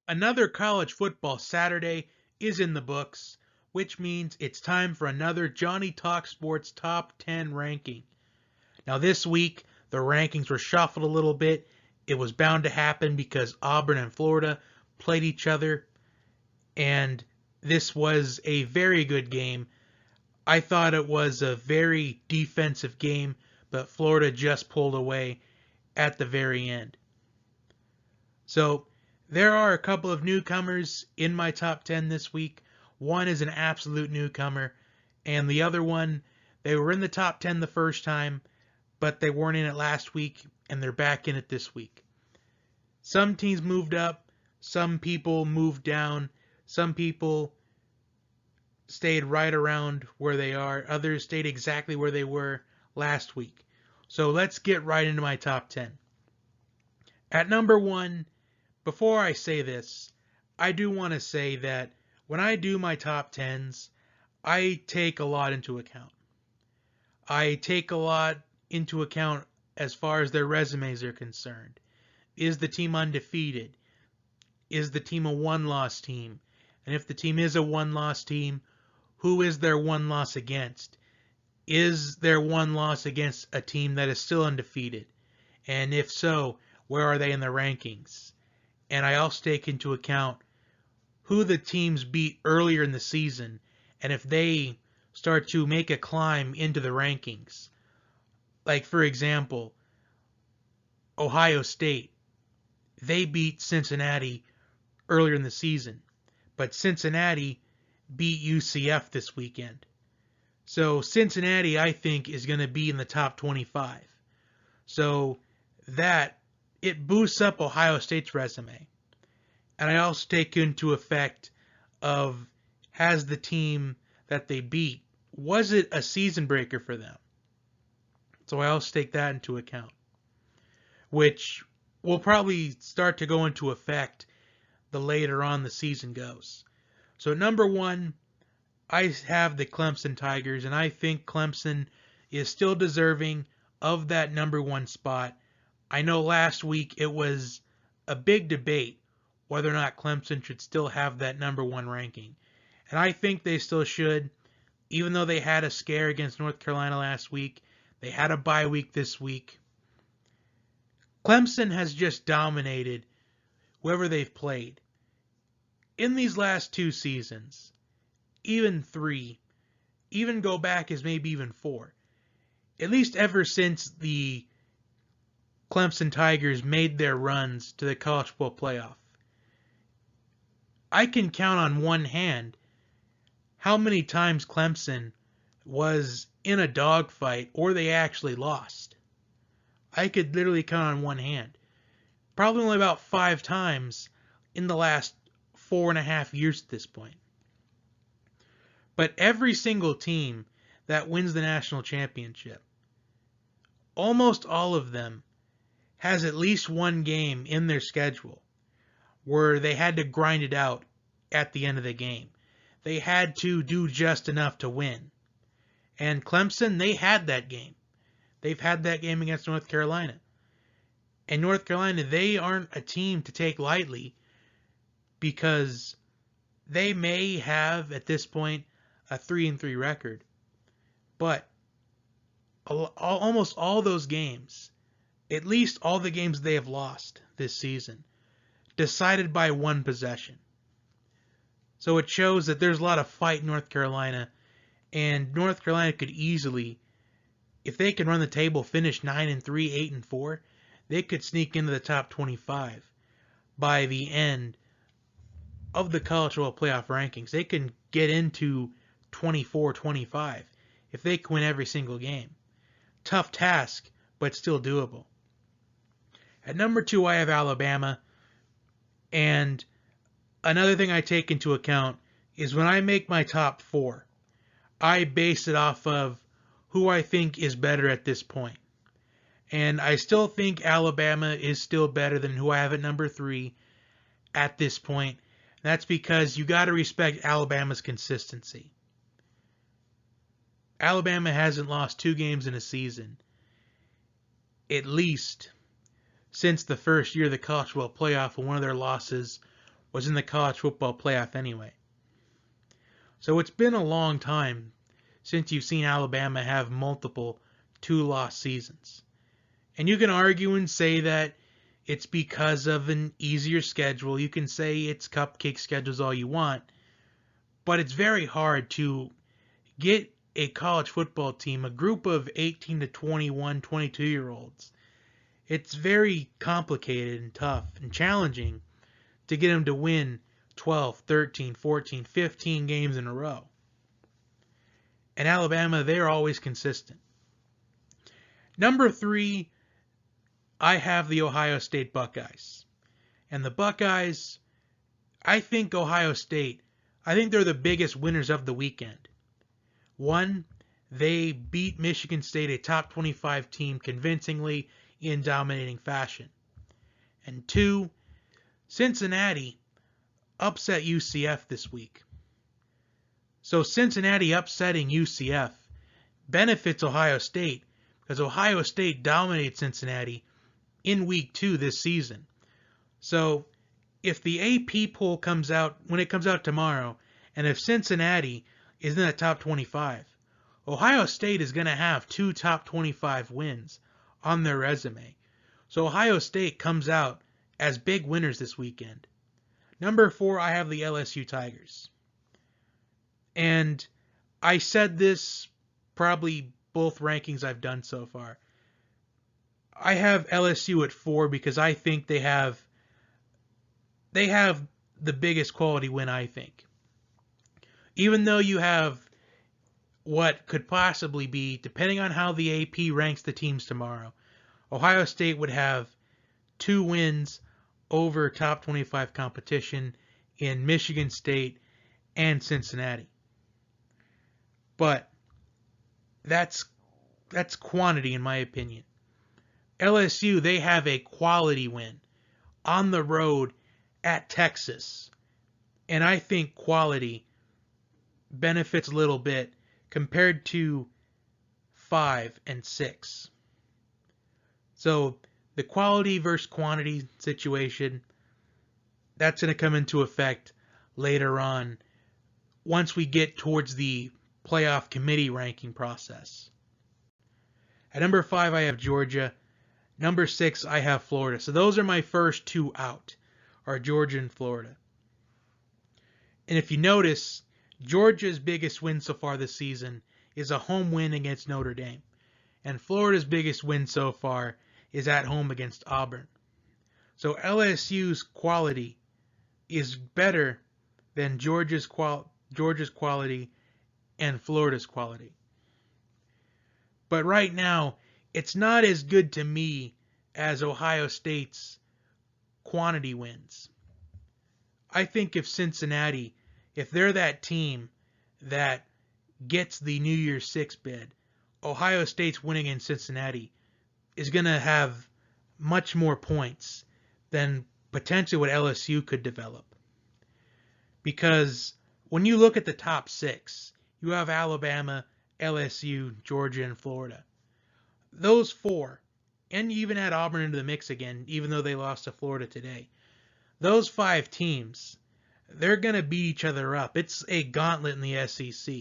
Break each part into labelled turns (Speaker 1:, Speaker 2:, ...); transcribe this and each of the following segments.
Speaker 1: Another college football Saturday is in the books, which means it's time for another Johnny Talk Sports Top 10 ranking. Now, this week, the rankings were shuffled a little bit. It was bound to happen because Auburn and Florida played each other, and this was a very good game. I thought it was a very defensive game, but Florida just pulled away at the very end. So, there are a couple of newcomers in my top 10 this week. One is an absolute newcomer, and the other one, they were in the top 10 the first time, but they weren't in it last week, and they're back in it this week. Some teams moved up, some people moved down, some people stayed right around where they are, others stayed exactly where they were last week. So let's get right into my top 10. At number 1, before I say this, I do want to say that when I do my top 10s, I take a lot into account. I take a lot into account as far as their resumes are concerned. Is the team undefeated? Is the team a one-loss team? And if the team is a one-loss team, who is their one loss against? Is their one loss against a team that is still undefeated? And if so, where are they in the rankings? And I also take into account who the teams beat earlier in the season, and if they start to make a climb into the rankings. Like, for example, Ohio State, they beat Cincinnati earlier in the season, but Cincinnati beat UCF this weekend. So Cincinnati, I think, is going to be in the top 25. So that, it boosts up Ohio State's resume. And I also take into effect of, has the team that they beat, was it a season breaker for them? So I also take that into account, which will probably start to go into effect the later on the season goes. So number 1, I have the Clemson Tigers, and I think Clemson is still deserving of that number 1 spot. I know last week it was a big debate whether or not Clemson should still have that number 1 ranking. And I think they still should, even though they had a scare against North Carolina last week. They had a bye week this week. Clemson has just dominated whoever they've played. In these last 2 seasons, even 3, even go back as maybe even 4, at least ever since the Clemson Tigers made their runs to the college football playoff, I can count on one hand how many times Clemson was in a dogfight or they actually lost. I could literally count on one hand. Probably only about 5 times in the last 4.5 years at this point. But every single team that wins the national championship, almost all of them, has at least one game in their schedule where they had to grind it out at the end of the game. They had to do just enough to win. And Clemson, they had that game. They've had that game against North Carolina. And North Carolina, they aren't a team to take lightly, because they may have, at this point, a 3-3 record. But almost all those games, at least all the games they have lost this season, decided by 1 possession. So it shows that there's a lot of fight in North Carolina, and North Carolina could easily, if they could run the table, finish 9-3, 8-4, they could sneak into the top 25 by the end of the college football playoff rankings. They can get into 24, 25 if they can win every single game. Tough task, but still doable. At number 2, I have Alabama. And another thing I take into account is when I make my top 4, I base it off of who I think is better at this point. And I still think Alabama is still better than who I have at number 3 at this point. That's because you got to respect Alabama's consistency. Alabama hasn't lost 2 games in a season, at least since the first year of the college football playoff, and one of their losses was in the college football playoff anyway. So it's been a long time since you've seen Alabama have multiple 2-loss seasons. And you can argue and say that it's because of an easier schedule. You can say it's cupcake schedules all you want. But it's very hard to get a college football team, a group of 18 to 21, 22-year-olds. It's very complicated and tough and challenging to get them to win 12, 13, 14, 15 games in a row. And Alabama, they're always consistent. Number 3, I have the Ohio State Buckeyes. And the Buckeyes, I think Ohio State, I think they're the biggest winners of the weekend. 1, they beat Michigan State, a top 25 team, convincingly in dominating fashion. And 2, Cincinnati upset UCF this week. So Cincinnati upsetting UCF benefits Ohio State because Ohio State dominated Cincinnati in week 2 this season. So if the AP poll comes out, when it comes out tomorrow, and if Cincinnati is in the top 25, Ohio State is going to have 2 top 25 wins on their resume. So Ohio State comes out as big winners this weekend. Number 4, I have the LSU Tigers. And I said this probably both rankings I've done so far. I have LSU at 4 because I think they have the biggest quality win, I think. Even though you have what could possibly be, depending on how the AP ranks the teams tomorrow, Ohio State would have 2 wins over top 25 competition in Michigan State and Cincinnati. But that's quantity in my opinion. LSU, they have a quality win on the road at Texas. And I think quality benefits a little bit compared to 5 and 6. So the quality versus quantity situation, that's going to come into effect later on once we get towards the playoff committee ranking process. At number 5, I have Georgia. Number 6, I have Florida. So those are my first 2 out, are Georgia and Florida. And if you notice, Georgia's biggest win so far this season is a home win against Notre Dame. And Florida's biggest win so far is at home against Auburn. So LSU's quality is better than Georgia's quality and Florida's quality. But right now, it's not as good to me as Ohio State's quantity wins. I think if Cincinnati, if they're that team that gets the New Year's 6 bid, Ohio State's winning in Cincinnati is going to have much more points than potentially what LSU could develop. Because when you look at the top 6, you have Alabama, LSU, Georgia, and Florida. Those 4, and you even add Auburn into the mix again, even though they lost to Florida today. Those 5 teams, they're going to beat each other up. It's a gauntlet in the SEC.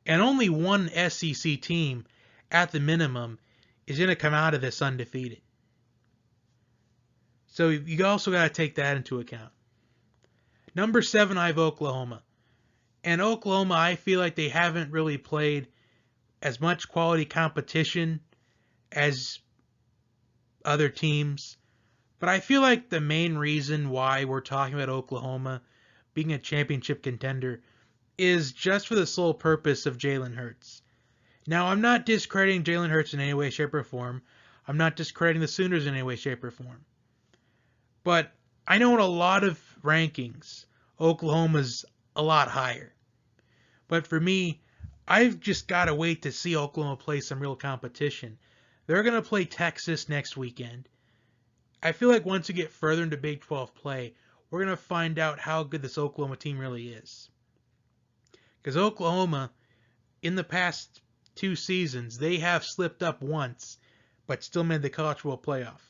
Speaker 1: And only one SEC team, at the minimum, is going to come out of this undefeated. So you also got to take that into account. Number 7, I have Oklahoma. And Oklahoma, I feel like they haven't really played as much quality competition as other teams. But I feel like the main reason why we're talking about Oklahoma being a championship contender is just for the sole purpose of Jalen Hurts. Now, I'm not discrediting Jalen Hurts in any way, shape, or form. I'm not discrediting the Sooners in any way, shape, or form. But I know in a lot of rankings, Oklahoma's a lot higher. But for me, I've just got to wait to see Oklahoma play some real competition. They're going to play Texas next weekend. I feel like once we get further into Big 12 play, we're going to find out how good this Oklahoma team really is. Because Oklahoma, in the past 2 seasons, they have slipped up once, but still made the College Football Playoff.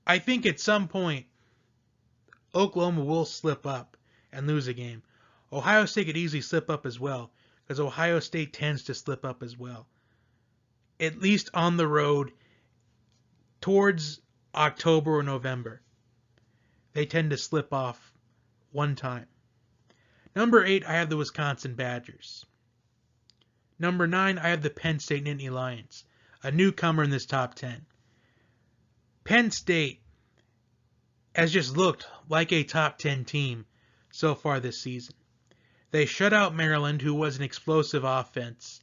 Speaker 1: I think at some point, Oklahoma will slip up and lose a game. Ohio State could easily slip up as well, because Ohio State tends to slip up as well. At least on the road towards October or November. They tend to slip off one time. Number 8, I have the Wisconsin Badgers. Number 9, I have the Penn State Nittany Lions, a newcomer in this top 10. Penn State has just looked like a top 10 team so far this season. They shut out Maryland, who was an explosive offense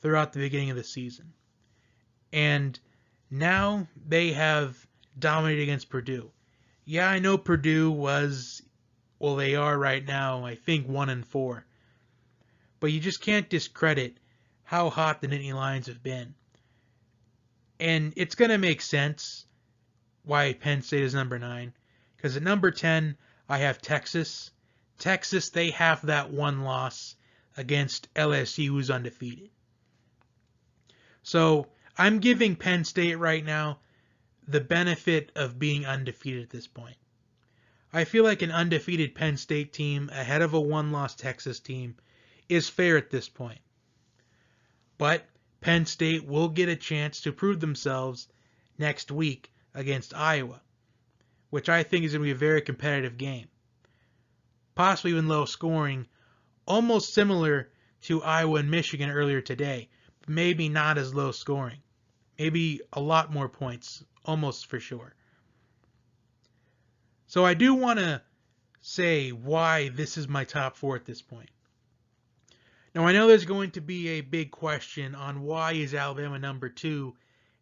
Speaker 1: throughout the beginning of the season. And now they have dominated against Purdue. Yeah, I know Purdue was, well, they are right now, I think 1-4. But you just can't discredit how hot the Nittany Lions have been. And it's going to make sense why Penn State is number 9. Because at number 10, I have Texas. Texas, they have that one loss against LSU, who's undefeated. So I'm giving Penn State right now the benefit of being undefeated at this point. I feel like an undefeated Penn State team ahead of a one-loss Texas team is fair at this point. But Penn State will get a chance to prove themselves next week against Iowa, which I think is going to be a very competitive game. Possibly even low scoring, almost similar to Iowa and Michigan earlier today, but maybe not as low scoring. Maybe a lot more points, almost for sure. So I do want to say why this is my top 4 at this point. Now I know there's going to be a big question on why is Alabama number 2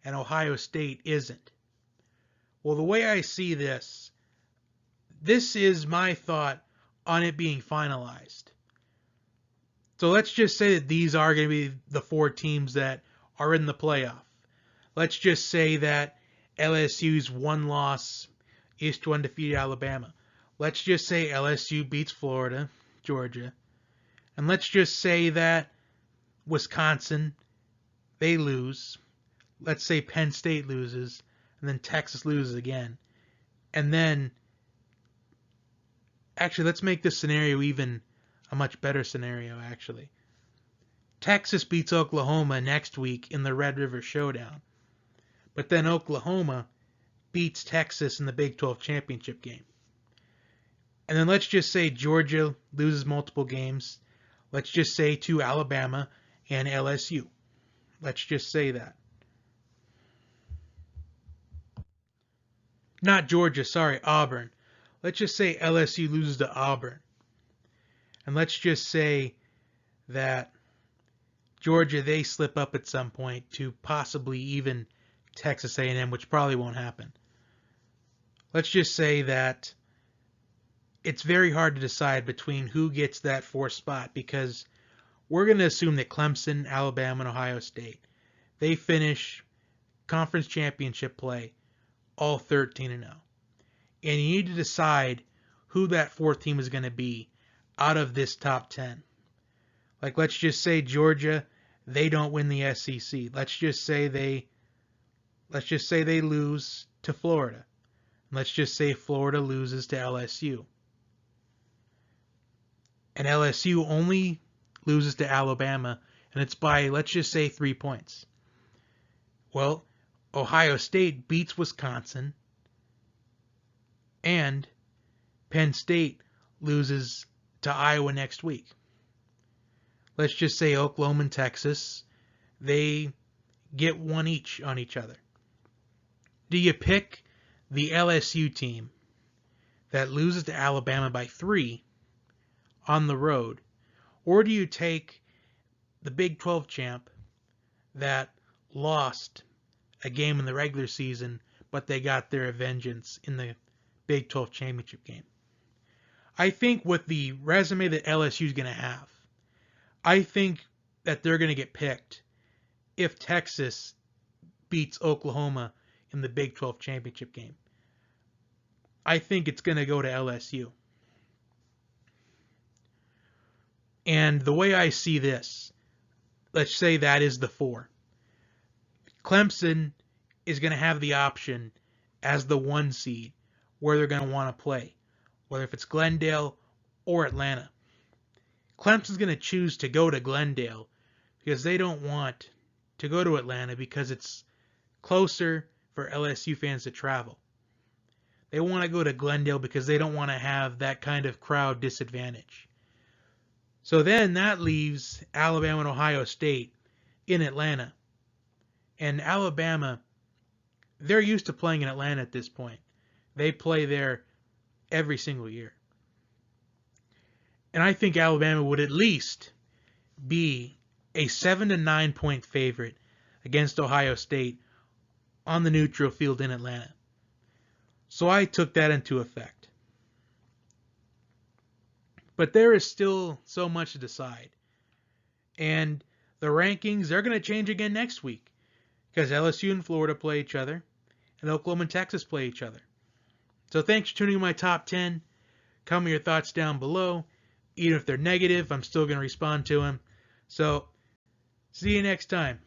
Speaker 1: and Ohio State isn't. Well, the way I see this is my thought on it being finalized. So let's just say that these are going to be the 4 teams that are in the playoff. Let's just say that LSU's one loss is to undefeated Alabama. Let's just say LSU beats Florida, Georgia. And let's just say that Wisconsin, they lose. Let's say Penn State loses. And then Texas loses again. And then, actually, let's make this scenario even a much better scenario, actually. Texas beats Oklahoma next week in the Red River Showdown. But then Oklahoma beats Texas in the Big 12 championship game. And then let's just say Georgia loses multiple games. Let's just say to Alabama and LSU. Let's just say that. Not Georgia, sorry, Auburn. Let's just say LSU loses to Auburn. And let's just say that Georgia, they slip up at some point to possibly even Texas A&M, which probably won't happen. Let's just say that it's very hard to decide between who gets that 4th spot, because we're going to assume that Clemson, Alabama, and Ohio State, they finish conference championship play all 13-0. And you need to decide who that 4th team is going to be out of this top 10. Like, let's just say Georgia, they don't win the SEC. Let's just say they lose to Florida. Let's just say Florida loses to LSU. And LSU only loses to Alabama, and it's by, let's just say, 3 points. Well, Ohio State beats Wisconsin, and Penn State loses to Iowa next week. Let's just say Oklahoma and Texas, they get 1 each on each other. Do you pick the LSU team that loses to Alabama by 3 on the road, or do you take the Big 12 champ that lost a game in the regular season, but they got their vengeance in the Big 12 championship game? I think with the resume that LSU is going to have, I think that they're going to get picked if Texas beats Oklahoma in the Big 12 championship game. I think it's going to go to LSU. And the way I see this, let's say that is the 4. Clemson is going to have the option as the 1 seed where they're going to want to play. whether if it's Glendale or Atlanta. Clemson's going to choose to go to Glendale because they don't want to go to Atlanta because it's closer for LSU fans to travel. They want to go to Glendale because they don't want to have that kind of crowd disadvantage. So then that leaves Alabama and Ohio State in Atlanta. And Alabama, they're used to playing in Atlanta at this point. They play there every single year. And I think Alabama would at least be a 7 to 9 point favorite against Ohio State on the neutral field in Atlanta. So I took that into effect. But there is still so much to decide. And the rankings, they're going to change again next week because LSU and Florida play each other and Oklahoma and Texas play each other. So thanks for tuning in my top 10. Comment your thoughts down below. Even if they're negative, I'm still going to respond to them. So see you next time.